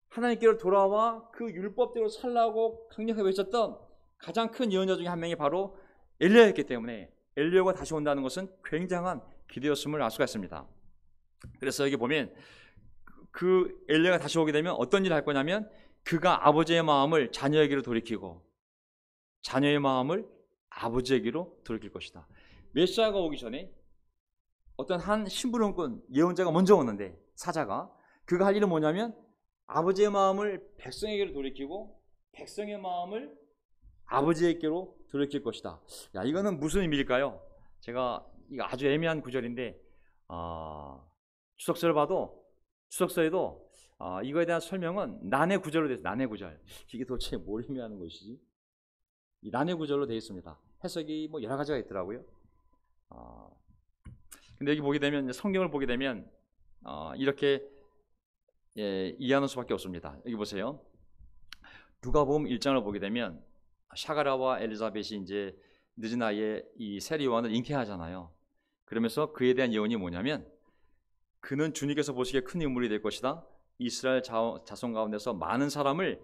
하나님께로 돌아와 그 율법대로 살라고 강력하게 외쳤던 가장 큰 예언자 중에 한 명이 바로 엘리야였기 때문에 엘리야가 다시 온다는 것은 굉장한 기대였음을 알 수가 있습니다. 그래서 여기 보면 그 엘리야가 다시 오게 되면 어떤 일을 할 거냐면 그가 아버지의 마음을 자녀에게로 돌이키고 자녀의 마음을 아버지에게로 돌이킬 것이다. 메시아가 오기 전에 어떤 한 심부름꾼 예언자가 먼저 오는데, 사자가, 그가 할 일은 뭐냐면 아버지의 마음을 백성에게로 돌이키고 백성의 마음을 아버지에게로 돌이킬 것이다. 야, 이거는 무슨 의미일까요? 제가 이거 아주 애매한 구절인데 추석서를 봐도 추석서에도 이거에 대한 설명은 난해 구절로 되어 있어요. 난해 구절. 이게 도대체 뭘 의미하는 것이지? 이 난해 구절로 되어 있습니다. 해석이 뭐 여러 가지가 있더라고요. 근데 여기 보게 되면 성경을 보게 되면 이렇게 이해하는 수밖에 없습니다. 여기 보세요. 누가복음 1장을 보게 되면 샤가라와 엘리사벳이 이제 늦은 나이에 이 세례 요한을 잉태하잖아요. 그러면서 그에 대한 예언이 뭐냐면 그는 주님께서 보시기에 큰 인물이 될 것이다. 이스라엘 자손 가운데서 많은 사람을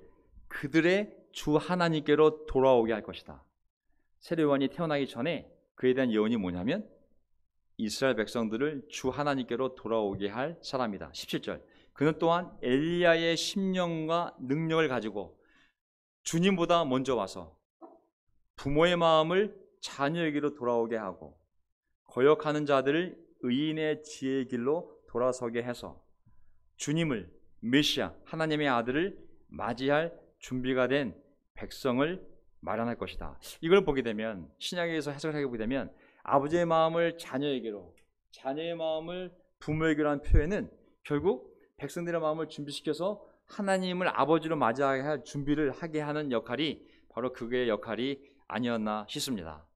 그들의 주 하나님께로 돌아오게 할 것이다. 세례 요한이 태어나기 전에 그에 대한 예언이 뭐냐면 이스라엘 백성들을 주 하나님께로 돌아오게 할 사람이다. 17절. 그는 또한 엘리야의 심령과 능력을 가지고 주님보다 먼저 와서 부모의 마음을 자녀에게로 돌아오게 하고 거역하는 자들을 의인의 지혜의 길로 돌아서게 해서 주님을 메시아 하나님의 아들을 맞이할 준비가 된 백성을 마련할 것이다. 이걸 보게 되면 신약에서 해석을 하게 보게 되면 아버지의 마음을 자녀에게로, 자녀의 마음을 부모에게로 한 표현은 결국 백성들의 마음을 준비시켜서 하나님을 아버지로 맞이하게 할 준비를 하게 하는 역할이 바로 그의 역할이 아니었나 싶습니다.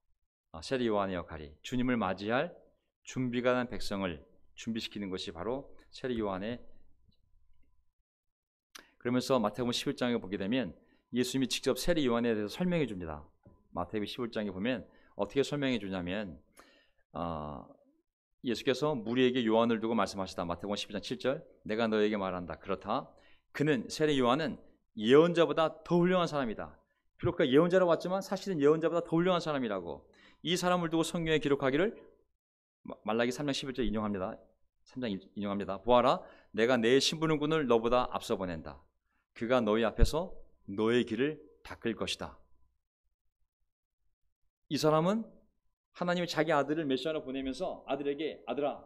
세례 요한의 역할이 주님을 맞이할 준비가 된 백성을 준비시키는 것이 바로 세례 요한의. 그러면서 마태복음 11장에 보게 되면 예수님이 직접 세례 요한에 대해서 설명해 줍니다. 마태복음 11장에 보면 어떻게 설명해 주냐면 예수께서 무리에게 요한을 두고 말씀하시다. 마태복음 12장 7절. 내가 너에게 말한다. 그렇다. 그는 세례 요한은 예언자보다 더 훌륭한 사람이다. 비록 그가 예언자로 왔지만 사실은 예언자보다 더 훌륭한 사람이라고. 이 사람을 두고 성경에 기록하기를 말라기 3장 11절 인용합니다. 3장 인용합니다. 보아라, 내가 내 신부름꾼을 너보다 앞서 보낸다. 그가 너희 앞에서 너의 길을 닦을 것이다. 이 사람은 하나님이 자기 아들을 메시아로 보내면서 아들에게 아들아,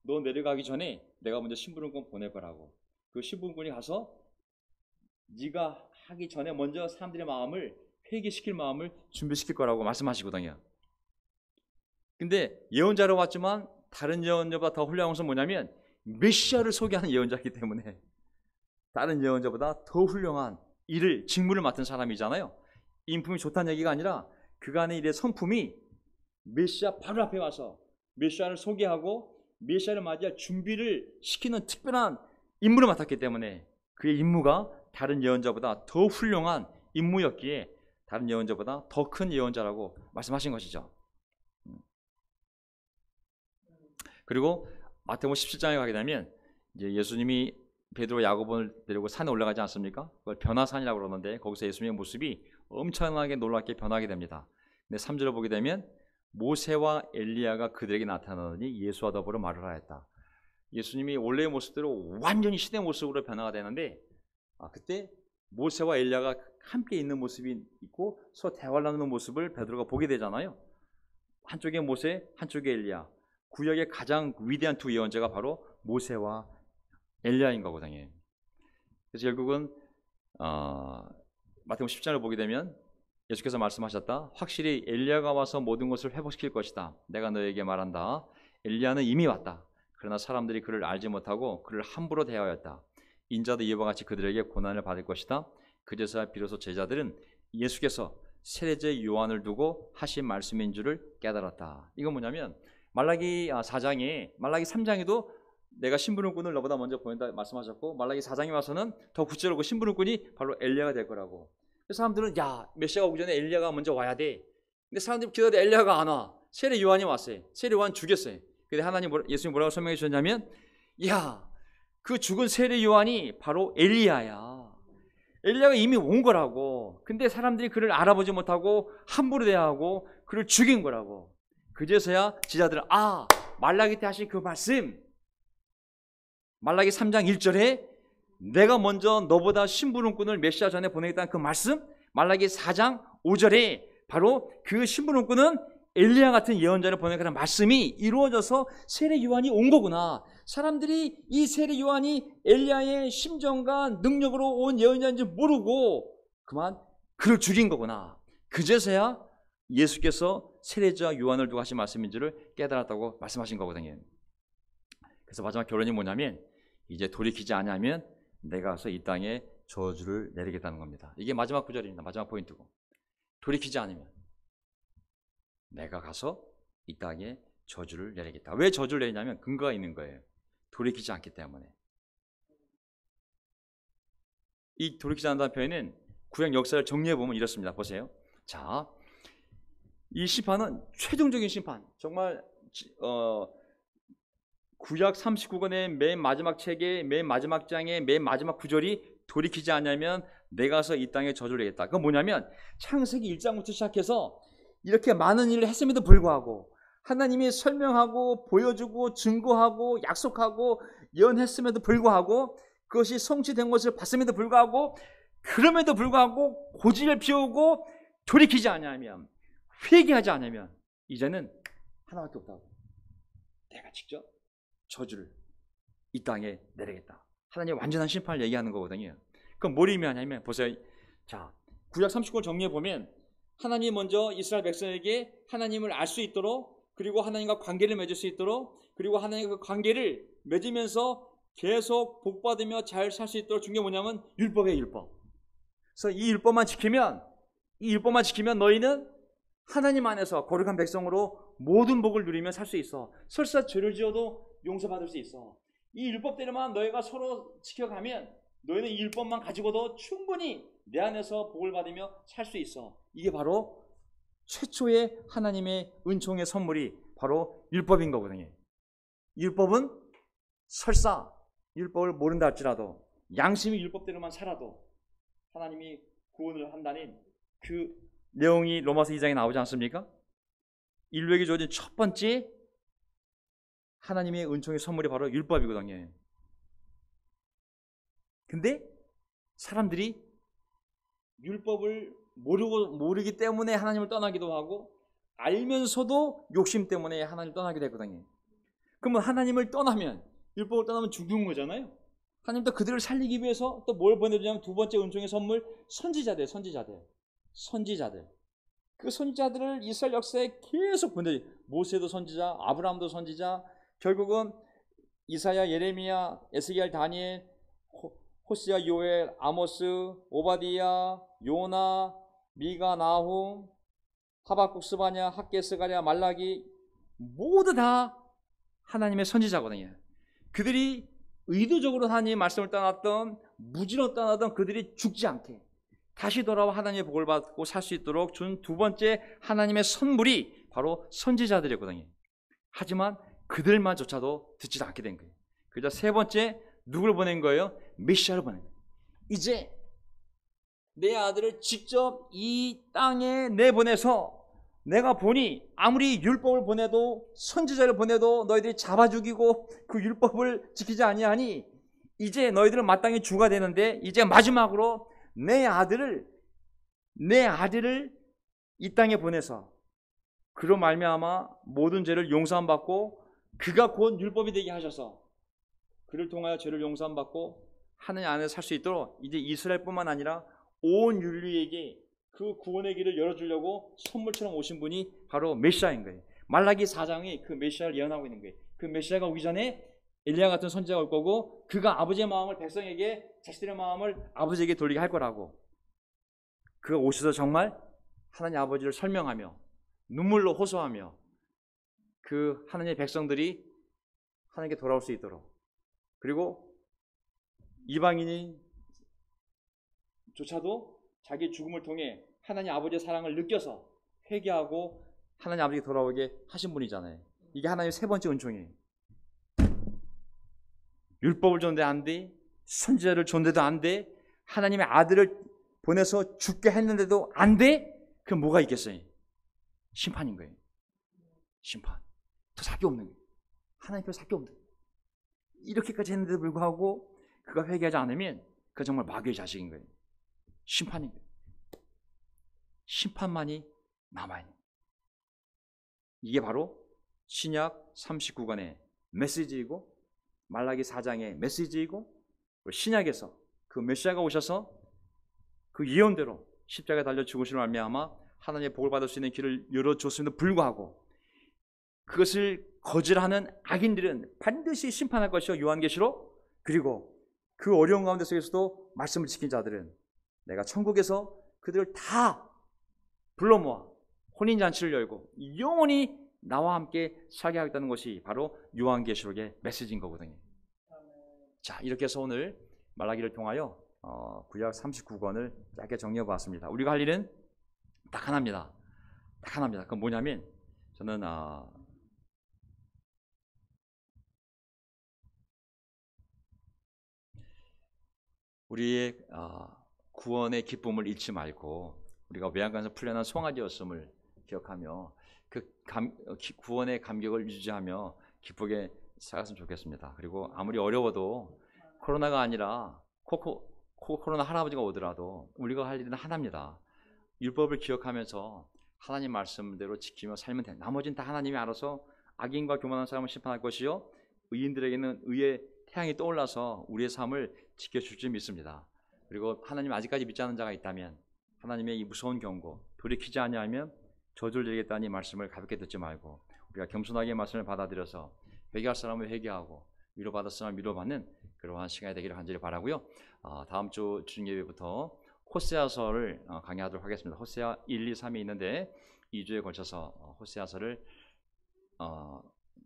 너 내려가기 전에 내가 먼저 신부름꾼 보낼 거라고. 그 신부름꾼이 가서 네가 하기 전에 먼저 사람들의 마음을 회개시킬 마음을 준비시킬 거라고 말씀하시거든요. 근데 예언자로 왔지만 다른 예언자보다 더 훌륭한 것은 뭐냐면 메시아를 소개하는 예언자이기 때문에 다른 예언자보다 더 훌륭한 일을, 직무를 맡은 사람이잖아요. 인품이 좋다는 얘기가 아니라 그간의 일의 성품이 메시아 바로 앞에 와서 메시아를 소개하고 메시아를 맞이할 준비를 시키는 특별한 임무를 맡았기 때문에 그의 임무가 다른 예언자보다 더 훌륭한 임무였기에 다른 예언자보다 더 큰 예언자라고 말씀하신 것이죠. 그리고 마태복음 17장에 가게 되면 이제 예수님이 베드로 야고보를 데리고 산에 올라가지 않습니까? 그걸 변화산이라고 그러는데 거기서 예수님의 모습이 엄청나게 놀랍게 변하게 됩니다. 근데 3절을 보게 되면 모세와 엘리야가 그들에게 나타나더니 예수와 더불어 말을 하였다. 예수님이 원래의 모습대로 완전히 신의 모습으로 변화가 되는데 그때 모세와 엘리야가 함께 있는 모습이 있고 서로 대화를 나누는 모습을 베드로가 보게 되잖아요. 한쪽에 모세, 한쪽에 엘리야. 구약의 가장 위대한 두 예언자가 바로 모세와 엘리야인 거거든요. 그래서 결국은 마태복음 10장을 보게 되면 예수께서 말씀하셨다. 확실히 엘리야가 와서 모든 것을 회복시킬 것이다. 내가 너에게 말한다. 엘리야는 이미 왔다. 그러나 사람들이 그를 알지 못하고 그를 함부로 대하였다. 인자도 이와 같이 그들에게 고난을 받을 것이다. 그제서야 비로소 제자들은 예수께서 세례자 요한을 두고 하신 말씀인 줄을 깨달았다. 이건 뭐냐면 말라기 4장에 말라기 3장에도 내가 신부름꾼을 너보다 먼저 보낸다 말씀하셨고 말라기 4장에 와서는 더 구체적으로 그 신부름꾼이 바로 엘리야가 될 거라고. 그래서 사람들은 야 메시아가 오기 전에 엘리야가 먼저 와야 돼. 근데 사람들이 기다려 엘리야가 안 와. 세례 요한이 왔어요. 세례 요한 죽였어요. 근데 예수님이 뭐라고 설명해 주셨냐면 야 그 죽은 세례 요한이 바로 엘리야야. 엘리야가 이미 온 거라고. 근데 사람들이 그를 알아보지 못하고 함부로 대하고 그를 죽인 거라고. 그제서야 제자들은 말라기 때 하신 그 말씀 말라기 3장 1절에 내가 먼저 너보다 심부름꾼을 메시아 전에 보내겠다는 그 말씀 말라기 4장 5절에 바로 그 심부름꾼은 엘리야 같은 예언자를 보내겠다는 말씀이 이루어져서 세례 요한이 온 거구나. 사람들이 이 세례 요한이 엘리야의 심정과 능력으로 온 예언자인지 모르고 그만 그를 죽인 거구나. 그제서야 예수께서 세례자 요한을 두고 하신 말씀인 줄을 깨달았다고 말씀하신 거거든요. 그래서 마지막 결론이 뭐냐면 이제 돌이키지 않으면 내가 가서 이 땅에 저주를 내리겠다는 겁니다. 이게 마지막 구절입니다. 마지막 포인트고 돌이키지 않으면 내가 가서 이 땅에 저주를 내리겠다. 왜 저주를 내리냐면 근거가 있는 거예요. 돌이키지 않기 때문에. 이 돌이키지 않는다는 표현은 구약 역사를 정리해보면 이렇습니다. 보세요. 자, 이 심판은 최종적인 심판. 정말 구약 39권의 맨 마지막 책의 맨 마지막 장의 맨 마지막 구절이 돌이키지 않으면 내가 가서 이 땅에 저주를 내겠다. 그건 뭐냐면 창세기 1장부터 시작해서 이렇게 많은 일을 했음에도 불구하고 하나님이 설명하고 보여주고 증거하고 약속하고 예언했음에도 불구하고 그것이 성취된 것을 봤음에도 불구하고 그럼에도 불구하고 고집을 피우고 돌이키지 않으면 회개하지 않으면 이제는 하나밖에 없다고. 내가 직접 저주를 이 땅에 내리겠다. 하나님의 완전한 심판을 얘기하는 거거든요. 그럼 뭘 의미하냐면 보세요. 자, 구약 39권 정리해 보면 하나님이 먼저 이스라엘 백성에게 하나님을 알 수 있도록 그리고 하나님과 관계를 맺을 수 있도록 그리고 하나님과 그 관계를 맺으면서 계속 복받으며 잘 살 수 있도록 준 게 뭐냐면 율법이에요. 율법. 그래서 이 율법만 지키면 너희는 하나님 안에서 거룩한 백성으로 모든 복을 누리며 살 수 있어. 설사 죄를 지어도 용서받을 수 있어. 이 율법대로만 너희가 서로 지켜가면 너희는 이 율법만 가지고도 충분히 내 안에서 복을 받으며 살 수 있어. 이게 바로 최초의 하나님의 은총의 선물이 바로 율법인 거거든요. 율법은 설사 율법을 모른다 할지라도 양심이 율법대로만 살아도 하나님이 구원을 한다는 그 내용이 로마서 2장에 나오지 않습니까? 인류에게 주어진 첫 번째 하나님의 은총의 선물이 바로 율법이거든요. 근데 사람들이 율법을 모르기 때문에 하나님을 떠나기도 하고 알면서도 욕심 때문에 하나님을 떠나기도 했거든요. 그러면 하나님을 떠나면 율법을 떠나면 죽는 거잖아요. 하나님도 그들을 살리기 위해서 또 뭘 보내주냐면 두 번째 은총의 선물 선지자들. 그 선지자들을 이스라엘 역사에 계속 보내줘. 모세도 선지자, 아브라함도 선지자, 결국은 이사야, 예레미야, 에스겔, 다니엘, 호시야, 요엘, 아모스, 오바디야, 요나, 미가, 나훔, 하박국, 스바냐, 학개, 스가랴, 말라기 모두 다 하나님의 선지자거든요. 그들이 의도적으로 하나님의 말씀을 떠났던 무지로 떠나던 그들이 죽지 않게 다시 돌아와 하나님의 복을 받고 살 수 있도록 준 두 번째 하나님의 선물이 바로 선지자들이거든요. 하지만 그들만조차도 듣지 않게 된 거예요. 그래서 세 번째 누구를 보낸 거예요? 메시아를 보낸 거예요. 이제 내 아들을 직접 이 땅에 내보내서 내가 보니 아무리 율법을 보내도 선지자를 보내도 너희들이 잡아 죽이고 그 율법을 지키지 아니하니 이제 너희들은 마땅히 주가 되는데 이제 마지막으로 내 아들을 이 땅에 보내서 그로 말미암아 모든 죄를 용서함 받고 그가 곧 율법이 되게 하셔서 그를 통하여 죄를 용서함 받고 하나님 안에 살 수 있도록 이제 이스라엘뿐만 아니라 온 인류에게 그 구원의 길을 열어주려고 선물처럼 오신 분이 바로 메시아인 거예요. 말라기 4장이 그 메시아를 예언하고 있는 거예요. 그 메시아가 오기 전에 엘리야 같은 선지자가 올 거고 그가 아버지의 마음을 백성에게 자신들의 마음을 아버지에게 돌리게 할 거라고. 그가 오셔서 정말 하나님 아버지를 설명하며 눈물로 호소하며 그 하나님의 백성들이 하나님께 돌아올 수 있도록 그리고 이방인이 조차도 자기 죽음을 통해 하나님 아버지의 사랑을 느껴서 회개하고 하나님 아버지께 돌아오게 하신 분이잖아요. 이게 하나님의 세 번째 은총이에요. 율법을 줬는데 안 돼, 선지자를 줬는데도 안 돼, 하나님의 아들을 보내서 죽게 했는데도 안 돼? 그럼 뭐가 있겠어요? 심판인 거예요. 심판. 더 살 게 없는 거예요. 하나님 별 살 게 없는 거예요. 이렇게까지 했는데도 불구하고 그가 회개하지 않으면 그가 정말 마귀의 자식인 거예요. 심판인 거예요. 심판만이 남아있는 거예요. 이게 바로 신약 39권의 메시지이고 말라기 4장의 메시지이고 신약에서 그 메시아가 오셔서 그 예언대로 십자가에 달려 죽으심을 말미암아 하나님의 복을 받을 수 있는 길을 열어줬음에도 불구하고 그것을 거절하는 악인들은 반드시 심판할 것이요 요한계시록 그리고 그 어려운 가운데 속에서도 말씀을 지킨 자들은 내가 천국에서 그들을 다 불러 모아 혼인잔치를 열고 영원히 나와 함께 살게 하겠다는 것이 바로 요한계시록의 메시지인 거거든요. 자, 이렇게 해서 오늘 말라기를 통하여 구약 39권을 짧게 정리해 보았습니다. 우리가 할 일은 딱 하나입니다. 딱 하나입니다. 그건 뭐냐면 저는 우리의 구원의 기쁨을 잃지 말고 우리가 외양간에서 풀려난 송아지였음을 기억하며 구원의 감격을 유지하며 기쁘게 살았으면 좋겠습니다. 그리고 아무리 어려워도 코로나가 아니라 코로나 할아버지가 오더라도 우리가 할 일은 하나입니다. 율법을 기억하면서 하나님 말씀대로 지키며 살면 돼. 나머지는 다 하나님이 알아서 악인과 교만한 사람을 심판할 것이요 의인들에게는 의의 태양이 떠올라서 우리의 삶을 지켜줄 줄 믿습니다. 그리고 하나님 아직까지 믿지 않는 자가 있다면 하나님의 이 무서운 경고 돌이키지 아니하면 저주를 드리겠다는 이 말씀을 가볍게 듣지 말고 우리가 겸손하게 말씀을 받아들여서 회개할 사람은 회개하고 위로받을 사람은 위로받는 그러한 시간이 되기를 간절히 바라고요. 다음 주 주중 예배부터 호세아서를 강의하도록 하겠습니다. 호세아 1, 2, 3이 있는데 2주에 걸쳐서 호세아서를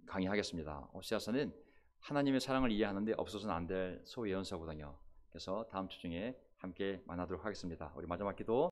강의하겠습니다. 호세아서는 하나님의 사랑을 이해하는데 없어서는 안 될 소예언서거든요. 그래서 다음 주 중에 함께 만나도록 하겠습니다. 우리 마지막 기도